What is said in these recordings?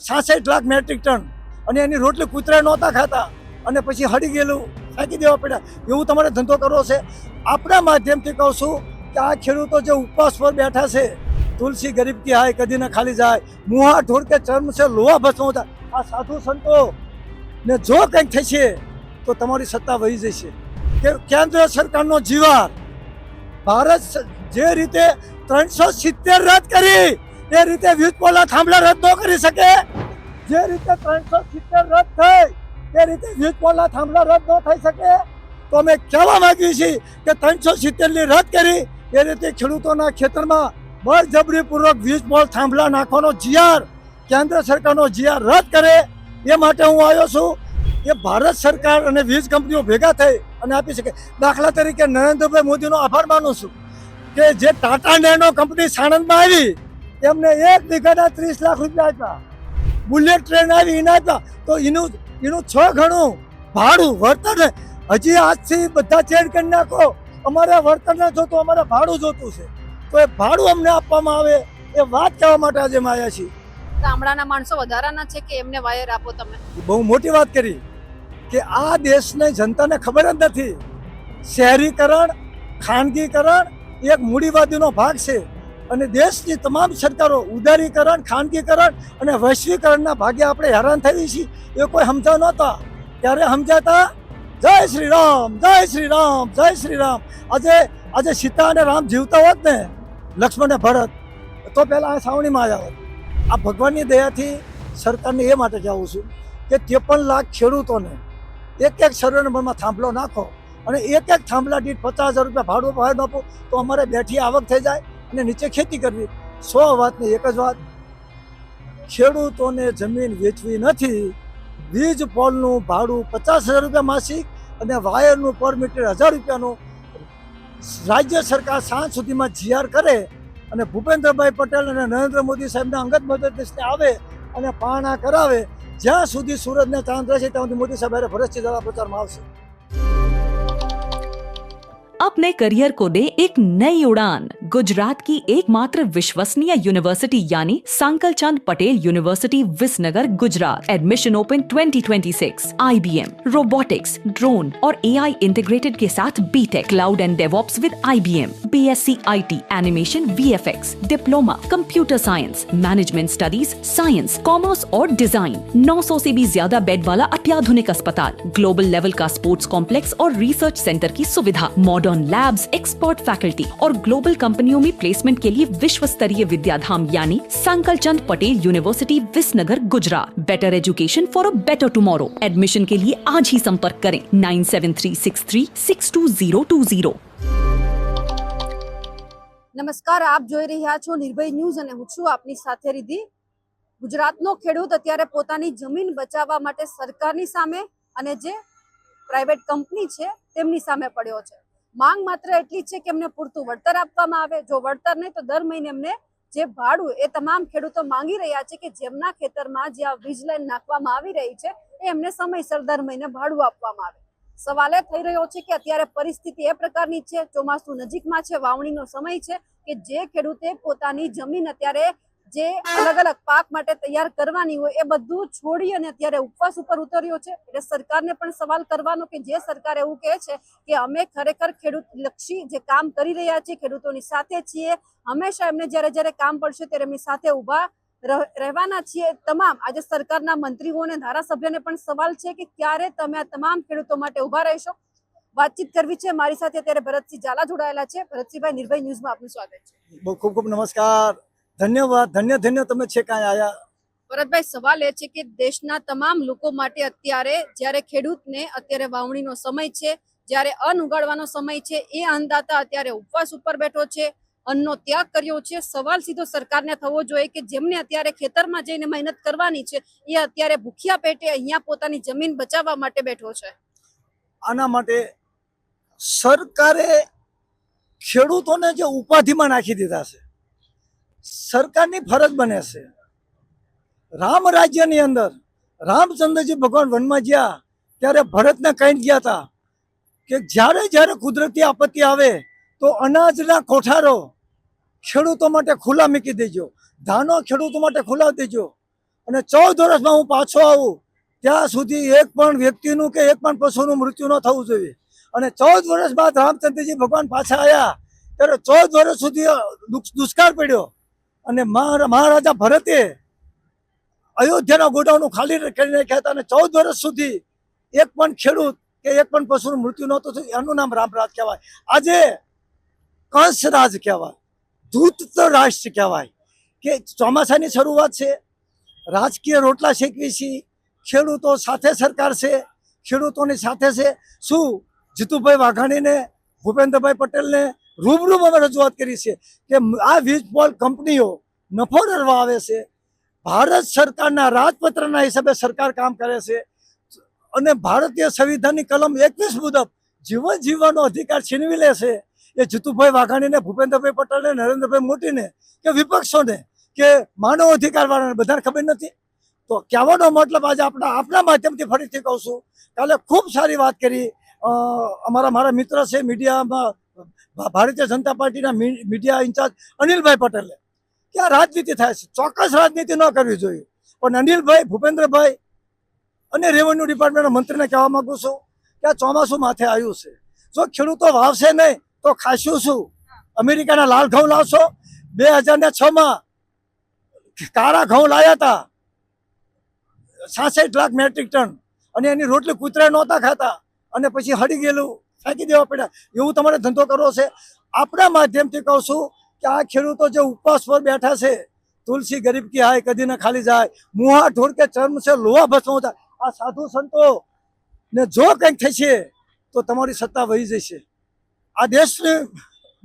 66 lakh metric ton અને એની રોટલી કૂતરા નહોતા ખાતા અને પછી હળી ગયેલું ફેંકી દેવા પડ્યા. એવું તમારે ધંધો કરવો છે? આપણા માધ્યમથી કહું છું કે આ ખેડૂતો જે ઉપવાસ પર બેઠા છે, તુલસી ગરીબ કી હાય કદી ન ખાલી જાય, મુહા ઢોર કે ચર્મ છે લોહા ભસ્મ હોતા, આ સાધુ સંતો ને જો કંઈક થશે તો તમારી સત્તા વહી જશે. કે કેન્દ્ર સરકારનો જીવાર ભારત જે રીતે 370 રદ કરી એ રીતે વીજ પોલના થાંભલા રદ ન કરી શકે. જે રીતે 370 રદ થઈ એ રીતે વીજ પોલના થાંભલા રદ ન થઈ શકે. તો અમે કહેવા માંગીએ છીએ કે 370ની રદ કરી એ રીતે ખેડૂતોના ખેતરમાં બળજબરીપૂર્વક વીજ પોલ થાંભલા નાખવાનો જીઆર કેન્દ્ર સરકારનો જીઆર રદ કરે એ માટે હું આવ્યો છું. એ ભારત સરકાર અને વીજ કંપનીઓ ભેગા થઈ અને આપી શકે. દાખલા તરીકે નરેન્દ્રભાઈ મોદીનો આભાર માનું છું કે જે ટાટા નેનો કંપની સાણંદમાં આવી એમને 1 વીઘાના 30 લાખ રૂપિયા આપ્યા. બુલેટ ટ્રેન આવી એને આપ્યા. તો એનું 6 ગણું ભાડું વળતર. હજી આજથી બધા ચેન્જ કરી નાખો, અમારે વળતર ના જોતું, અમારે ભાડું જોતું છે. તો એ ભાડું અમને આપવામાં આવે એ વાત કહેવા માટે આજે અમે આવ્યા છીએ. ગામડાના માણસો વધારાના છે કે એમને વાયર આપો તમે? બહુ મોટી વાત કરી કે આ દેશને જનતાને ખબર જ નથી. શહેરીકરણ, ખાનગીકરણ એક મૂડીવાદીનો ભાગ છે અને દેશની તમામ સરકારો ઉદારીકરણ, ખાનગીકરણ અને વૈશ્વિકરણના ભાગે આપણે હેરાન થઈ છીએ. એ કોઈ સમજા નહોતા. ત્યારે સમજાતા જય શ્રી રામ, જય શ્રી રામ, જય શ્રી રામ. આજે સીતા અને રામ જીવતા હોત ને, લક્ષ્મણ અને ભરત, તો પહેલા આ સાવણીમાં આવ્યા હોત. આ ભગવાનની દયાથી સરકારને એ માટે કહેવું છું કે 53 લાખ ખેડૂતોને એક સર્વે નંબરમાં થાંભલો નાખો અને એક થાંભલા દીઠ 50,000 રૂપિયા ભાડું બહાર આપો તો અમારે બેઠી આવક થઈ જાય અને નીચે ખેતી કરવી. 100 વાતની એક જ વાત, ખેડૂતોને જમીન વેચવી નથી. વીજ પોલનું ભાડું 50,000 રૂપિયા માસિક અને વાયરનું પર મીટર 1,000 રૂપિયાનું રાજ્ય સરકાર સાંજ સુધીમાં જીઆર કરે અને ભૂપેન્દ્રભાઈ પટેલ અને નરેન્દ્ર મોદી સાહેબના અંગત મદદથી આવે અને પાણા કરાવે. જ્યાં સુધી સુરતને ચાંદ રહેશે ત્યાં સુધી મોદી સાહેબ ભરતસિંહ ઝાલા પ્રચારમાં આવશે. अपने करियर को दे एक नई उड़ान। गुजरात की एकमात्र विश्वसनीय यूनिवर्सिटी यानी Sankalchand Patel university Visnagar Gujarat. Admission open 2026। IBM, robotics, drone और AI इंटीग्रेटेड के साथ BTech, cloud and DevOps with IBM, BSc IT, animation, VFX, diploma, computer science, management studies, science, commerce और डिजाइन। 900 से भी ज्यादा बेड वाला अत्याधुनिक अस्पताल, ग्लोबल लेवल का स्पोर्ट्स कॉम्प्लेक्स और रिसर्च सेंटर की सुविधा, मॉडर्न लैब्स, एक्सपर्ट फैकल्टी और ग्लोबल कंपनियों में प्लेसमेंट के लिए विश्व स्तरीय विद्याधाम यानी Sankalchand Patel university Visnagar Gujarat. Better education for a better tomorrow. Admission के लिए आज ही संपर्क करें 9736362020। નમસ્કાર, આપ જોઈ રહ્યા છો નિર્ભય ન્યૂઝ અને હું છું આપની સાથે રિધિ. ગુજરાતનો ખેડૂત અત્યારે પોતાની જમીન બચાવવા માટે સરકારની સામે અને જે પ્રાઇવેટ કંપની છે તેમની સામે પડ્યો છે. માંગ માત્ર એટલી છે કે એમને પૂરતું વળતર આપવામાં આવે. જો વળતર નહીં તો દર મહિને એમને જે ભાડું એ તમામ ખેડૂતો માંગી રહ્યા છે કે જેમના ખેતરમાં જ્યાં વીજ લાઈન નાખવામાં આવી રહી છે એ એમને સમયસર દર મહિને ભાડું આપવામાં આવે. સવાલ એ થઈ રહ્યો છે કે અત્યારે પરિસ્થિતિ એ પ્રકારની છે, ચોમાસું નજીકમાં છે, વાવણીનો સમય છે કે જે ખેડૂતે પોતાની જમીન અત્યારે જે અલગ અલગ પાક માટે તૈયાર કરવાની હોય એ બધું છોડી અને અત્યારે ઉપવાસ ઉપર ઉતર્યો છે. એટલે સરકારને પણ સવાલ કરવાનો કે જે સરકાર એવું કહે છે કે અમે ખરેખર ખેડૂત લક્ષી જે કામ કરી રહ્યા છીએ, ખેડૂતોની સાથે છીએ, હંમેશા એમને જ્યારે કામ પડશે ત્યારે એમની સાથે ઊભા રહેવાના છીએ. તમામ આજે સરકારના મંત્રીઓ અને ધારાસભ્યને પણ સવાલ છે કે ક્યારે તમે આ તમામ ખેડૂતો માટે ઊભા રહેશો. વાતચીત કરવી છે મારી સાથે અત્યારે ભરતસિંહ ઝાલા જોડાયેલા છે. ભરતસિંહભાઈ, નિર્ભય ન્યૂઝમાં આપનું સ્વાગત છે. ખૂબ ખૂબ નમસ્કાર, ધન્યવાદ. ધન્ય તમે છે કાંઈ આયા. ભરતભાઈ, સવાલ એ છે કે દેશના તમામ લોકો માટે અત્યારે જ્યારે ખેડૂતને અત્યારે વાવણીનો સમય છે, જ્યારે અન્ન ઉગાડવાનો સમય છે, એ અન્નદાતા અત્યારે ઉપવાસ ઉપર બેઠો છે, અન્નનો ત્યાગ કર્યો છે. સવાલ સીધો સરકારને થવો જોઈએ કે જેમને અત્યારે ખેતરમાં જઈને મહેનત કરવાની છે એ અત્યારે ભૂખ્યા પેટે અહીંયા પોતાની જમીન બચાવવા માટે બેઠો છે. આના માટે સરકારે ખેડૂતોને જે ઉપાધિમાં નાખી દીધા છે, સરકારની ફરજ બને છે. રામ રાજ્યની અંદર રામચંદ્રજી ભગવાન વનમાં ગયા ત્યારે ભરતને કહી ગયા હતા કે જ્યારે કુદરતી આપત્તિ આવે તો અનાજના કોઠારો ખેડૂતો માટે ખુલ્લા મૂકી દેજો, ધાનો ખેડૂતો માટે ખુલ્લા દેજો અને 14 વર્ષમાં હું પાછો આવું ત્યાં સુધી એક પણ વ્યક્તિનું કે એક પણ પશુનું મૃત્યુ ન થવું જોઈએ. અને 14 વર્ષ બાદ રામચંદ્રજી ભગવાન પાછા આવ્યા ત્યારે 14 વર્ષ સુધી દુષ્કાળ પડ્યો અને મહારાજા ભરતે અયોધ્યાના ગોડાઉન ખાલી કરી નાખ્યા હતા અને 14 વર્ષ સુધી એક પણ ખેડૂત કે એક પણ પશુનું મૃત્યુ નહોતું થયું. એનું નામ રામરાજ કહેવાય. આજે કંસરાજ કહેવાય, ધૂત રાષ્ટ્ર કહેવાય કે ચોમાસાની શરૂઆત છે, રાજકીય રોટલા શેકવી છે, ખેડૂતો સાથે સરકાર છે, ખેડૂતોની સાથે છે. શું જીતુભાઈ વાઘાણીને, ભૂપેન્દ્રભાઈ પટેલને રૂબરૂ અમે રજૂઆત કરી છે કે આ વીજ પોલ કંપનીઓ નફો ડરવા આવે છે. ભારત સરકારના રાજપત્રના હિસાબે સરકાર કામ કરે છે અને ભારતીય સંવિધાનની કલમ 21 મુજબ જીવન જીવવાનો અધિકાર છીનવી લે છે. એ જીતુભાઈ વાઘાણીને, ભૂપેન્દ્રભાઈ પટેલને, નરેન્દ્રભાઈ મોદીને કે વિપક્ષોને કે માનવ અધિકાર વાળાને બધાને ખબર નથી. તો કહેવાનો મતલબ આજે આપણા માધ્યમથી ફરીથી કહું છું, કાલે ખૂબ સારી વાત કરી મારા મિત્ર છે મીડિયામાં, ભારતીય જનતા પાર્ટીના મીડિયા ઇન્ચાર્જ અનિલભાઈ પટેલે કે આ રાજનીતિ થાય છે. ચોક્કસ રાજનીતિ ન કરવી જોઈએ. પણ અનિલભાઈ, ભૂપેન્દ્રભાઈ અને રેવન્યુ ડિપાર્ટમેન્ટના મંત્રીને કહેવા માંગુ છું કે આ ચોમાસું માથે આવ્યું છે. જો ખેડૂતો વાવશે નહીં તો ખાશું શું? અમેરિકાના લાલ ઘઉં લાવશો? 2006માં કાળા ઘઉં લાવ્યા હતા 66 લાખ મેટ્રિક ટન અને એની રોટલી કૂતરા નહોતા ખાતા અને પછી હળી ગયેલું ફેંકી દેવા પડ્યા. એવું તમારે ધંધો કરવો છે? આપણા માધ્યમથી કહું છું કે આ ખેડૂતો જે ઉપવાસ પર બેઠા છે, તુલસી ગરીબ કી હાય કદી ન ખાલી જાય, મુહા ઢોર કે ચર્મ છે લોહા ભસ્મ થાય. આ સાધુ સંતો ને જો કંઈક થશે તો તમારી સત્તા વહી જશે. આ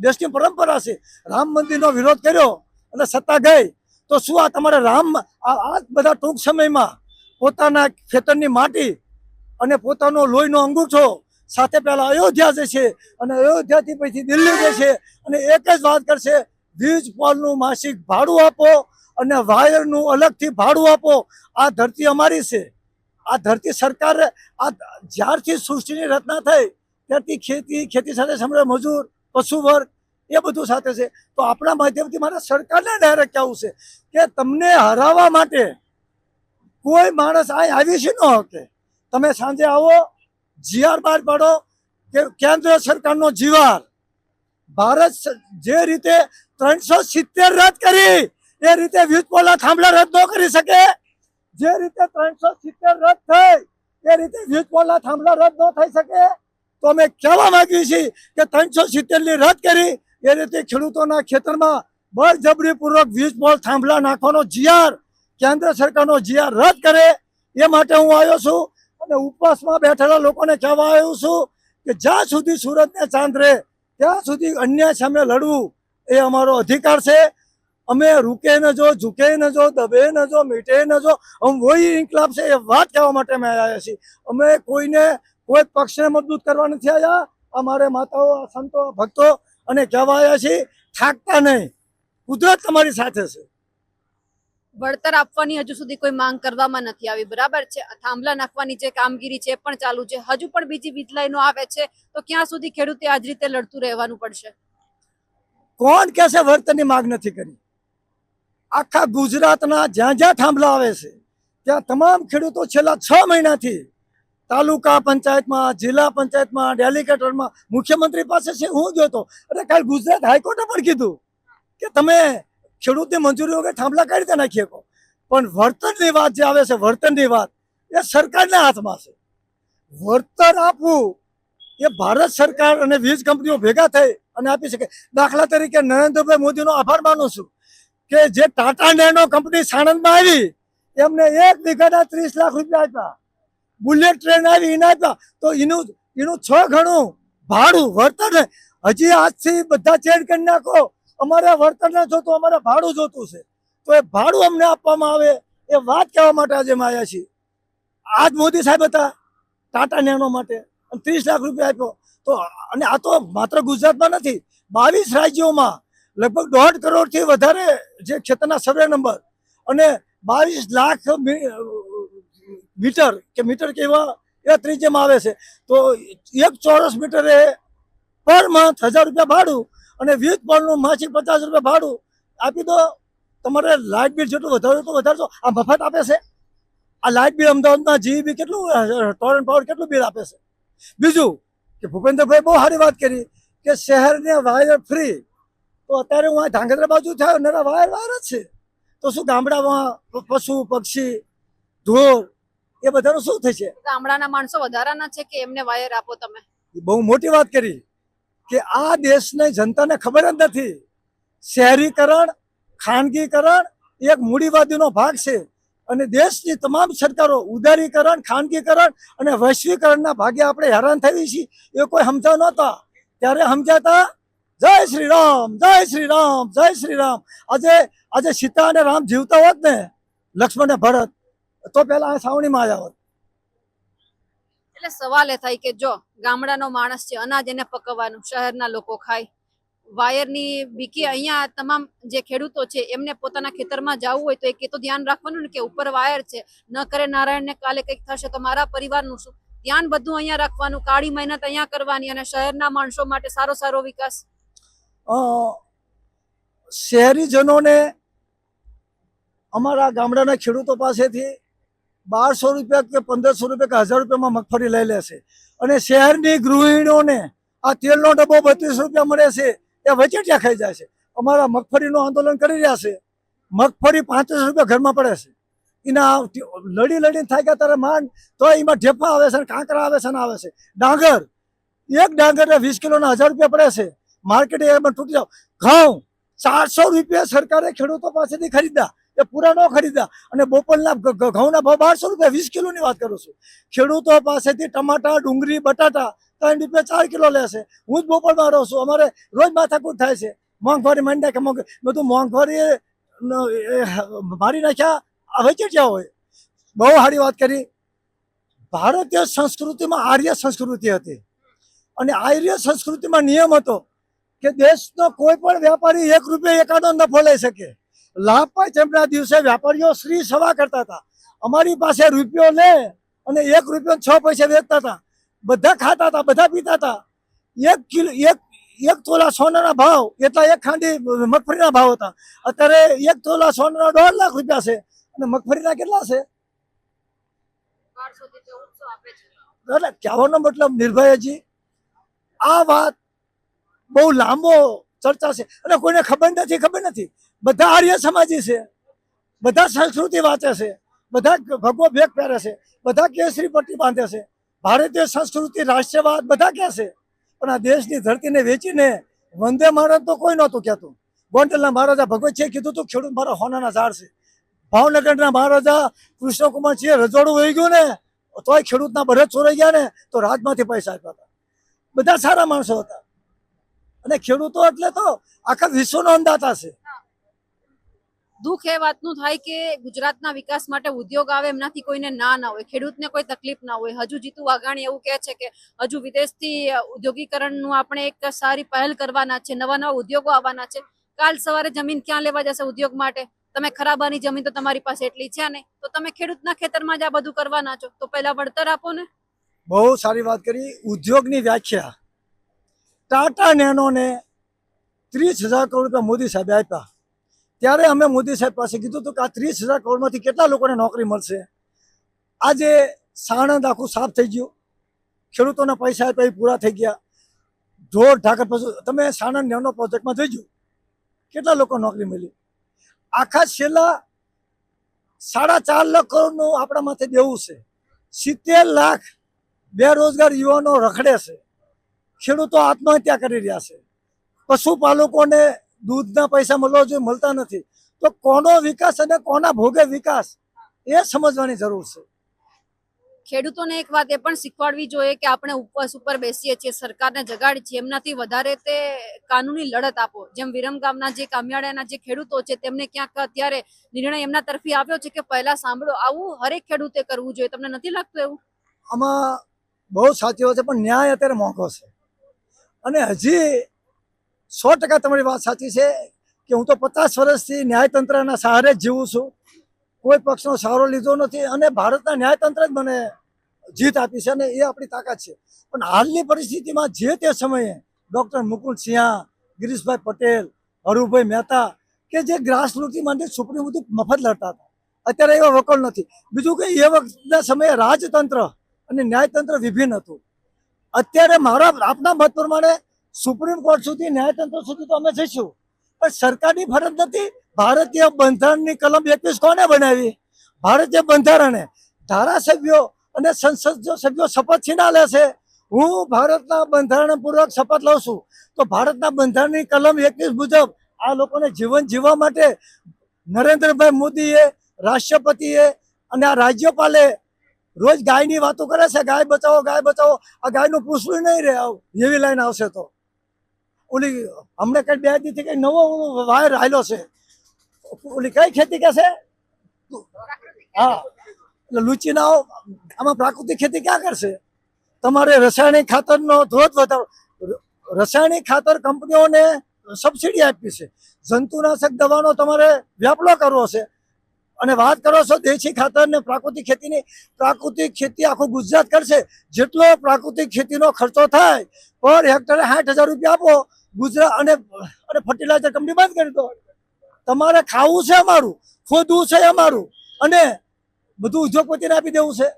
દેશની પરંપરા છે. રામ મંદિરનો વિરોધ કર્યો અને સત્તા ગઈ તો શું આ તમારે આ બધા ટૂંક સમયમાં પોતાના ખેતરની માટી અને પોતાનો લોહીનો અંગૂઠો સાથે પહેલા અયોધ્યા જશે અને અયોધ્યાથી પછી દિલ્હી જશે અને એક જ વાત કરશે, વીજ પોલનું માસિક ભાડું આપો અને વાયરનું અલગથી ભાડું આપો. આ ધરતી અમારી છે. આ ધરતી સરકાર, આ જ્યારથી સૃષ્ટિની રચના થઈ ત્યારથી ખેતી સાથે સંબંધિત મજૂર, પશુ વર્ગ એ બધું સાથે છે. તો આપણા માધ્યમથી મારે સરકારને ડાયરેક્ટ કહેવું છે કે તમને હરાવવા માટે કોઈ માણસ આવી છે ન શકે. તમે સાંજે આવો, જીઆર બહાર પાડો કે કેન્દ્ર સરકારનો જીઆર, ભારત જે રીતે 370 રદ કરી એ રીતે વીજ પોલના થાંભલા રદ ન કરી શકે. જે રીતે 370 રદ થઈ એ રીતે વીજ પોલના થાંભલા રદ ન થઈ શકે. તો અમે કહેવા માંગીએ છીએ કે 370ની રદ કરી એ રીતે ખેડૂતોના ખેતરમાં બળજબરીપૂર્વક વીજ પોલ થાંભલા નાખવાનો જીઆર, કેન્દ્ર સરકારનો જીઆર રદ કરે એ માટે હું આવ્યો છું. અને ઉપવાસમાં બેઠેલા લોકોને કહેવા આવ્યું છું કે જ્યાં સુધી સુરતને ચાંદ રહે ત્યાં સુધી અન્યાય સામે લડવું એ અમારો અધિકાર છે. અમે રૂકે ન જો, ઝુકે ન જો, દબે ન જો, મીટે ન જો, હમ વહી ઇન્કલાબ છે એ વાત કહેવા માટે અમે આવ્યા છીએ. અમે કોઈ પક્ષને મજબૂત કરવા નથી આવ્યા. અમારે માતાઓ, સંતો, ભક્તો અને કહેવા આવ્યા છીએ થાકતા નહીં. કુદરત તમારી સાથે છે. વળતર આપવાની હજુ સુધી કોઈ માંગ કરવામાં નથી આવી, બરાબર છે. થાંભલા નાખવાની જે કામગીરી છે એ પણ ચાલુ છે. હજુ પણ બીજી વીજ લાઈનો આવે છે તો ક્યાં સુધી ખેડૂતે આજ રીતે લડતું રહેવાનું પડશે? કોણ કે છે વળતરની માંગ નથી કરી? આખા ગુજરાતના જ્યાં જ્યાં થાંભલા આવે છે ત્યાં તમામ ખેડૂતો છેલ્લા 6 મહિનાથી તાલુકા પંચાયતમાં, જિલ્લા પંચાયતમાં, ડેલિગેટરમાં મુખ્યમંત્રી પાસે છે. હું ગયો હતો અને કાલ ગુજરાત હાઈકોર્ટે પણ કીધું કે તમે ખેડૂતની મંજૂરી વગર થાંભલા કઈ રીતે નાખી શકો. પણ વળતરની વાત જે આવે છે, વળતરની વાત એ સરકારના હાથમાં છે. વળતર આપવું એ ભારત સરકાર અને વીજ કંપનીઓ ભેગા થઈ અને આપી શકે. દાખલા તરીકે નરેન્દ્રભાઈ મોદીનો આભાર માનું છું કે જે ટાટા નેનો કંપની સાણંદમાં આવી એમને 1 વીઘાના 30 લાખ રૂપિયા આપ્યા. બુલેટ ટ્રેન આવી એને આપ્યા. તો એનું 6 ગણું ભાડું વળતર. હજી આજથી બધા ચેન્જ કરી નાખો, અમારે વળતર ના જોતું, અમારે ભાડું જોતું છે. તો એ ભાડું અમને આપવામાં આવે એ વાત કહેવા માટે આજે અમે આવ્યા છીએ. આજ મોદી સાહેબ હતા ટાટા નેનો માટે 30 લાખ રૂપિયા આપ્યો. તો અને આ તો માત્ર ગુજરાતમાં નથી, 22 રાજ્યોમાં લગભગ 1.5 કરોડથી વધારે જે ખેતરના સર્વે નંબર અને 22 લાખ મીટર કેવા એ ત્રિજ્યામાં આવે છે. તો 1 ચોરસ મીટરે પર મંથ 1000 રૂપિયા ભાડું અને વીજ પોલનું માસિક 50 રૂપિયા ભાડું આપી દો. તમારે લાઇટ બિલ જેટલું વધારે તો વધારજો. આ મફત આપે છે? આ લાઇટ બિલ અમદાવાદમાં જીબી કેટલું ટોરન્ટ પાવર કેટલું બિલ આપે છે? બીજું કે ભૂપેન્દ્રભાઈ બહુ સારી વાત કરી કે શહેરને વાયર ફ્રી. તો અત્યારે હું ધાંગધ્રા બાજુ થયો ને વાયર જ છે. તો શું ગામડામાં પશુ પક્ષી ઢોર એ બધાનું શું થશે? ગામડાના માણસો વધારાના છે કે એમને વાયર આપો તમે? બહુ મોટી વાત કરી કે આ દેશની જનતાને ખબર જ નથી. શહેરીકરણ ખાનગીકરણ એક મૂડીવાદીનો ભાગ છે અને દેશની તમામ સરકારો ઉદારીકરણ ખાનગીકરણ અને વૈશ્વિકરણના ભાગે આપણે હેરાન થઈ છીએ. એ કોઈ સમજાવ નહોતા. ત્યારે સમજાતા જય શ્રી રામ જય શ્રી રામ જય શ્રી રામ. આજે સીતા અને રામ જીવતા હોત ને લક્ષ્મણ ને ભરત તો પેલા આ સાવણીમાં આવ્યા હોત. એટલે સવાલ એ થાય કે જો ગામડાનો માણસ છે, અનાજ એને પકવવાનું, શહેરના લોકો ખાય, વાયરની બીકી અહીંયા તમામ જે ખેડૂતો છે એમને પોતાના ખેતરમાં જવું હોય તો એ તો ધ્યાન રાખવાનું ને કે ઉપર વાયર છે, ન કરે નારાયણને કાલે કંઈક થશે તો મારા પરિવારનું શું? ધ્યાન બધું અહીંયા રાખવાનું, કાળી મહેનત અહીંયા કરવાની અને શહેરના માણસો માટે સારો વિકાસ. શહેરીજનોને અમારા ગામડાના ખેડૂતો પાસેથી 1200 રૂપિયા કે 1500 રૂપિયા કે 1000 રૂપિયામાં મગફળી લઈ લેશે અને શહેરની ગૃહિણીઓને આ તેલનો ડબ્બો 32 રૂપિયા મળે છે એ વચેટિયા ખાઈ જાય છે. અમારા મગફળીનું આંદોલન કરી રહ્યા છે. મગફળી 35 રૂપિયા ઘરમાં પડે છે. એના લડીને થાય કે તારે માંડ તો એમાં ઢેફા આવે છે, કાંકરા આવે છે ને આવે છે. ડાંગર એક ડાંગરને 20 કિલોના 1000 રૂપિયા પડે છે. માર્કેટ એમાં તૂટી જાવ. ઘઉં 400 રૂપિયા સરકારે ખેડૂતો પાસેથી ખરીદ્યા, એ પૂરા ન ખરીદ્યા અને બોપલના ઘઉંના ભાવ 1200 રૂપિયા 20 કિલોની વાત કરું છું. ખેડૂતો પાસેથી ટમાટા ડુંગળી બટાટા 3 રૂપિયા 4 કિલો લેશે. હું જ બોપલમાં રહું છું. અમારે રોજ માથાકૂટ થાય છે. મોંઘવારી માંડ્યા કે બધું મોંઘવારી મારી નાખ્યા વચેટિયા હોય. બહુ સારી વાત કરી. ભારતીય સંસ્કૃતિમાં આર્ય સંસ્કૃતિ હતી અને આર્ય સંસ્કૃતિમાં નિયમ હતો કે દેશનો કોઈ પણ વેપારી 1 રૂપિયા એકાદો નફો લઈ શકે. લાભ પંચમના દિવસે વેપારીઓ શ્રી સવા કરતા હતા. અમારી પાસે રૂપિયો લે અને 1 રૂપિયો 6 પૈસા વેચતા હતા. બધા ખાતા હતા, બધા પીતા હતા. 1 તોલા સોનાના ભાવ એટલા 1 ખાંડી મગફળીના ભાવ હતા. અત્યારે 1 તોલા સોનાના 1.5 લાખ રૂપિયા છે અને મગફળીના કેટલા છે? 1200 થી 1400 આપે છે. એટલે કહેવાનો મતલબ નિર્ભયજી આ વાત બહુ લાંબો ચર્ચા છે અને કોઈને ખબર નથી. બધા આર્ય સમાજી છે, બધા સંસ્કૃતિ વાંચે છે, બધા ભગવો ભેગ પહેરે છે, બધા કેસરી પટ્ટી બાંધે છે, ભારતીય સંસ્કૃતિ રાષ્ટ્રવાદ બધા કહે છે. પણ આ દેશની ધરતીને વેચીને વંદે માતરમ તો કોઈ નહોતું કહેતું. ગોંડલના મહારાજા ભગવતસિંહે કીધું હતું ખેડૂત મારા હોનાના ઝાડ છે. ભાવનગરના મહારાજા કૃષ્ણકુમારસિંહે રજવાડું વહી ગયું ને તોય ખેડૂતના બળદ ચોરાઈ ગયા ને તો રાજમાંથી પૈસા આપ્યા હતા. બધા સારા માણસો હતા અને ખેડૂતો એટલે તો આખા વિશ્વનો અંદાતા છે. દુઃખ એ વાતનું થાય કે ગુજરાતના વિકાસ માટે ઉદ્યોગ આવે એમનાથી કોઈને ના હોય, ખેડૂતને કોઈ તકલીફ ના હોય. હજુ જીતુ વાઘાણી એવું કહે છે કે હજુ વિદેશથી ઉદ્યોગીકરણનું આપણે એક સારી પહેલ કરવાના છે, નવા ઉદ્યોગો આવવાના છે. કાલ સવારે જમીન ક્યાં લેવા જશે ઉદ્યોગ માટે? તમે ખરાબાની જમીન તો તમારી પાસે એટલી છે નહીં, તો તમે ખેડૂતના ખેતરમાં જ આ બધું કરવાના છો, તો પહેલા વળતર આપો ને. બહુ સારી વાત કરી. ઉદ્યોગની વ્યાખ્યા ટાટા નેનોને 30,000 કરોડ રૂપિયા મોદી સાહેબે આપ્યા. ત્યારે અમે મોદી સાહેબ પાસે કીધું હતું કે આ 30,000 કરોડમાંથી કેટલા લોકોને નોકરી મળશે. આજે સાણંદ આખું સાફ થઈ ગયું. ખેડૂતોના પૈસા આપ્યા એ પૂરા થઈ ગયા. ઢોર ઢાકર પશુ તમે સાણંદ નેનો પ્રોજેક્ટમાં જોઈજો કેટલા લોકો નોકરી મળી. આખા છેલ્લા 4.5 લાખ કરોડનું આપણા માથે દેવું છે. 70 લાખ બેરોજગાર યુવાનો રખડે છે. ખેડૂતો આત્મહત્યા કરી રહ્યા છે. પશુપાલકોને દૂધના પૈસા મળવા જોઈએ, મળતા નથી. તો કોનો વિકાસ અને કોના ભોગે વિકાસ એ સમજવાની જરૂર છે. ખેડૂતોને એક વાત એ પણ શીખવાડવી જોઈએ કે આપણે ઉપવાસ ઉપર બેસીએ છીએ, સરકારને જગાડી છીએ, એમનાથી વધારે તે કાનૂની લડત આપો. જેમ વિરમગામના જે કામિયાડાના જે ખેડૂતો છે તેમને ક્યાંક અત્યારે નિર્ણય એમના તરફી આવ્યો છે કે પહેલા સાંભળો. આવું હરેક ખેડૂતે કરવું જોઈએ. તમને નથી લાગતું એવું? આમાં બહુ સાચી વાત છે પણ ન્યાય અત્યારે મોંઘો છે અને હજી 100% તમારી વાત સાચી છે કે હું તો 50 વર્ષથી ન્યાયતંત્રના સહારે જ જીવું છું. કોઈ પક્ષનો સહારો લીધો નથી અને ભારતના ન્યાયતંત્ર જ મને જીત આપી છે અને એ આપણી તાકાત છે. પણ હાલની પરિસ્થિતિમાં જે તે સમયે ડૉક્ટર મુકુલ સિંહા, ગિરીશભાઈ પટેલ, હરુભાઈ મહેતા કે જે ગ્રાસરૂટથી માંડી સુપ્રીમ સુધી મફત લડતા હતા. અત્યારે એવા વકલ નથી. બીજું કે એ વખતના સમયે રાજતંત્ર અને ન્યાયતંત્ર વિભિન્ન હતું. અત્યારે આપના મત પ્રમાણે સુપ્રીમ કોર્ટ સુધી ન્યાયતંત્ર સુધી તો અમે જઈશું, પણ સરકારની ફરજ નથી. ભારતીય બંધારણની કલમ 21 કોને બનાવી? ભારતીય બંધારણે. ધારાસભ્યો અને સંસદ સભ્યો શપથ છીના લે છે. હું ભારતના બંધારણ પૂર્વક શપથ લઉં છું, તો ભારતના બંધારણની કલમ 21 મુજબ આ લોકોને જીવન જીવવા માટે નરેન્દ્રભાઈ મોદીએ, રાષ્ટ્રપતિએ અને આ રાજ્યપાલે રોજ ગાયની વાતો કરે છે, ગાય બચાવો ગાય બચાવો. આ ગાયનું પૂછવું નહીં રહે એવી લાઈન આવશે તો. ઓલી હમણે કઈ 2 દિવસથી કઈ નવો વાયર આવેલો છે. ઓલી કઈ ખેતી કે છે? હા, એટલે લુચીનાઓ આમાં પ્રાકૃતિક ખેતી ક્યાં કરશે? તમારે રાસાયણિક ખાતરનો ધોધ વધારો. રાસાયણિક ખાતર કંપનીઓને સબસિડી આપી છે. જંતુનાશક દવાનો તમારે વ્યાપલો કરવો છે. અને વાત કરો છો દેશી ખાતર ને પ્રાકૃતિક ખેતીની. પ્રાકૃતિક ખેતી આખું ગુજરાત કરશે. જેટલો પ્રાકૃતિક ખેતીનો ખર્ચો થાય પર હેક્ટરે 60,000 રૂપિયા આપો ગુજરાત, અને ફર્ટિલાઇઝર કંપની બંધ કરી દો. તમારે ખાવું છે અમારું, ખોદવું છે અમારું, અને બધું ઉદ્યોગપતિને આપી દેવું છે.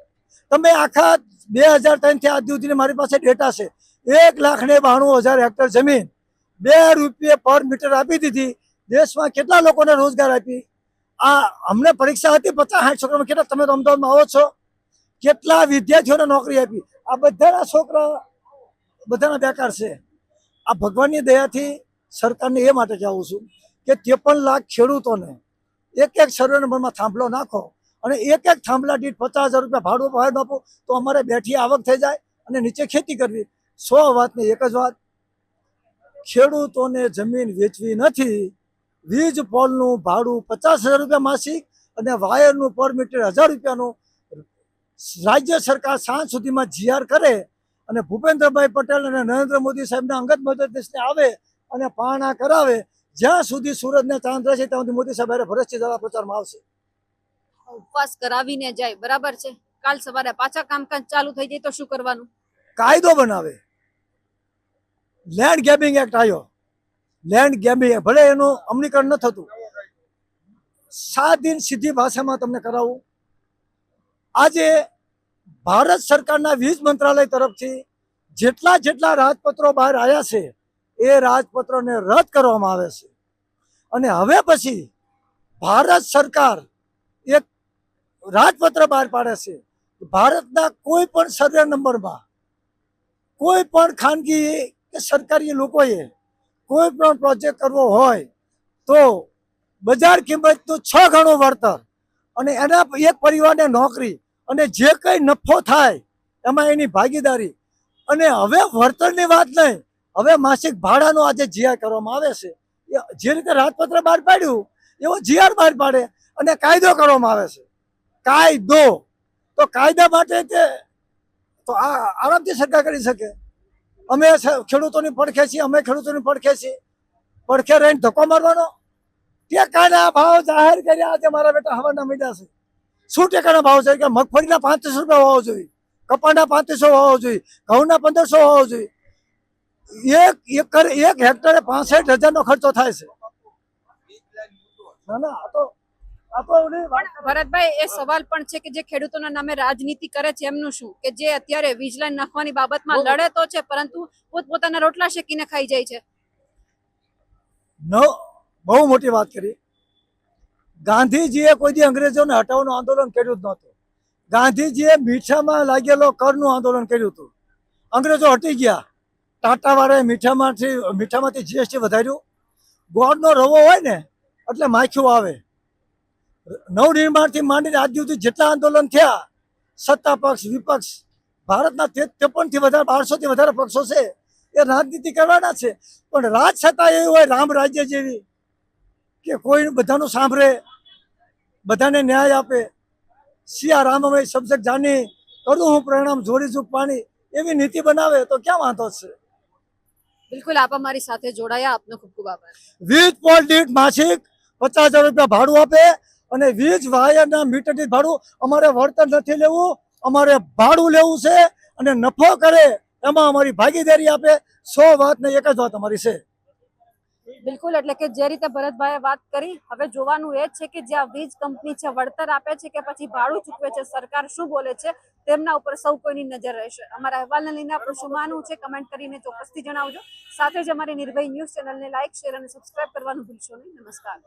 તમે આખા 2003 થી આજ સુધીની મારી પાસે ડેટા છે. 1,92,000 હેક્ટર જમીન 2 રૂપિયા પર મીટર આપી દીધી. દેશમાં કેટલા લોકોને રોજગાર આપી? આ અમને પરીક્ષા હતી 50-60 છોકરામાં, કેટલા તમે તો અમદાવાદમાં આવો છો, કેટલા વિદ્યાર્થીઓને નોકરી આપી? આ બધાના છોકરા બધાના બેકાર છે. આ ભગવાનની દયાથી સરકારને એ માટે કહેવું છું કે 53 લાખ ખેડૂતોને એક સર્વે નંબરમાં થાંભલો નાખો, અને એક થાંભલા દીઠ 50,000 રૂપિયા ભાડું બહાર આપો, તો અમારે બેઠી આવક થઈ જાય અને નીચે ખેતી કરવી. 100 વાતની એક જ વાત, ખેડૂતોને જમીન વેચવી નથી. વીજ પોલનું ભાડું 50,000 રૂપિયા માસિક અને વાયરનું પર મીટર 1,000 રૂપિયાનું રાજ્ય સરકાર સાંજ સુધીમાં જીઆર કરે, અને ભૂપેન્દ્રભાઈ પટેલ અને નરેન્દ્ર મોદી સાહેબના અંગત મદદનીશને આવે અને પાણા કરાવે. જ્યાં સુધી સૂરજને ચાંદ રહેશે ત્યાં સુધી મોદી સાહેબ ભરતસિંહ ઝાલા પ્રચારમાં આવશે. ઉપવાસ કરાવીને જાય, બરાબર છે. કાલ સવારે પાછા કામકાજ ચાલુ થઈ જાય તો શું કરવાનું? કાયદો બનાવે. લેન્ડ ગેબિંગ એક્ટ આવ્યો. લેન્ડ ગેબિંગ, ભલે એનું અમલીકરણ ન થતું, 7 દિન સીધી ભાષામાં તમને કરાવું. આજે ભારત સરકારના વીજ મંત્રાલય તરફથી જેટલા રાજપત્રો બહાર આવ્યા છે એ રાજપત્રોને રદ કરવામાં આવે છે. અને હવે પછી ભારત સરકાર એક રાજપત્ર બહાર પાડે છે. ભારતના કોઈ પણ સર્વે નંબરમાં કોઈ પણ ખાનગી કે સરકારી લોકોએ કોઈ પણ પ્રોજેક્ટ કરવો હોય તો બજાર કિંમતનું 6 ગણું વળતર, અને એના એક પરિવારને નોકરી, અને જે કંઈ નફો થાય એમાં એની ભાગીદારી. અને હવે વળતરની વાત નહીં, હવે માસિક ભાડાનો આજે જીઆર કરવામાં આવે છે. જે રીતે રાજપત્ર બહાર પાડ્યું એવો જીઆર બહાર પાડે અને કાયદો કરવામાં આવે છે. કાયદો તો કાયદા માટે તો આ આરામથી સરકાર કરી શકે. અમે ખેડૂતોની પડખે છીએ, અમે ખેડૂતોની પડખે છીએ. પડખે રહીને ધક્કો મારવાનો? ટેકાના ભાવ જાહેર કર્યા આજે મારા બેટા હવાના મીડા છે. શું ટેકાના ભાવ છે? કે મગફળીના 3500 રૂપિયા વાવો જોઈએ, કપાના 3500 વાવો જોઈએ, ઘઉંના 1500 વાવો જોઈએ. એક હેક્ટરે 65,000 ખર્ચો થાય છે. ના આ તો ભરતભાઈ, એ સવાલ પણ છે કે જે ખેડૂતોના નામે રાજનીતિ કરે છે એમનું શું? કે જે અત્યારે વીજ લાઈન નાખવાની બાબતમાં લડે તો છે, પરંતુ પોતપોતાના રોટલા શેકીને ખાઈ જાય છે. બહુ મોટી વાત કરી. ગાંધીજીએ કોઈ દી અંગ્રેજોને હટાવવાનું આંદોલન કર્યું જ નહોતું. ગાંધીજીએ મીઠામાં લાગેલો કરનું આંદોલન કર્યું હતું. અંગ્રેજો હટી ગયા. ટાટાવાળાએ મીઠામાંથી જીએસટી વધાર્યું. ગોળનો રવો હોય ને એટલે માખ્યું આવે. નવનિર્માણથી માંડીને આજ સુધી જેટલા આંદોલન થયા, સત્તા પક્ષ વિપક્ષ, ભારતના 53 થી વધારે 1200 થી વધારે પક્ષો છે, એ રાજનીતિ કરવાના છે. પણ રાજ સત્તા એવી હોય રામ રાજ્ય જેવી કે કોઈ બધાનું સાંભળે, બધાને ન્યાય આપે. સિયા રામમય સબજેક્ટ જાની, કરું હું પરિણામ જોડી જુક પાણી, એવી નીતિ બનાવે તો ક્યાં વાંધો છે? બિલકુલ, આપ અમારી સાથે જોડાયા, આપનો ખૂબ ખૂબ આભાર. વીજ પોલ દીઠ માસિક 50,000 રૂપિયા ભાડું આપે, અને વીજ વાયરના મીટર દીઠ ભાડું. અમારે વળતર નથી લેવું, અમારે ભાડું લેવું છે, અને નફો કરે એમાં અમારી ભાગીદારી આપે. 100 વાત ને એક જ વાત અમારી છે. બિલકુલ, એટલે કે જે રીતે ભરતભાઈએ વાત કરી, હવે જોવાનું એ જ છે કે જે આ વીજ કંપની છે વળતર આપે છે કે પછી ભાડું ચૂકવે છે, સરકાર શું બોલે છે તેમના ઉપર સૌ કોઈની નજર રહેશે. અમારા અહેવાલને લઈને આપણું શું માનવું છે કમેન્ટ કરીને ચોક્કસથી જણાવજો. સાથે જ અમારી નિર્ભય ન્યૂઝ ચેનલને લાઇક, શેર અને સબસ્ક્રાઇબ કરવાનું ભૂલશો નહીં. નમસ્કાર.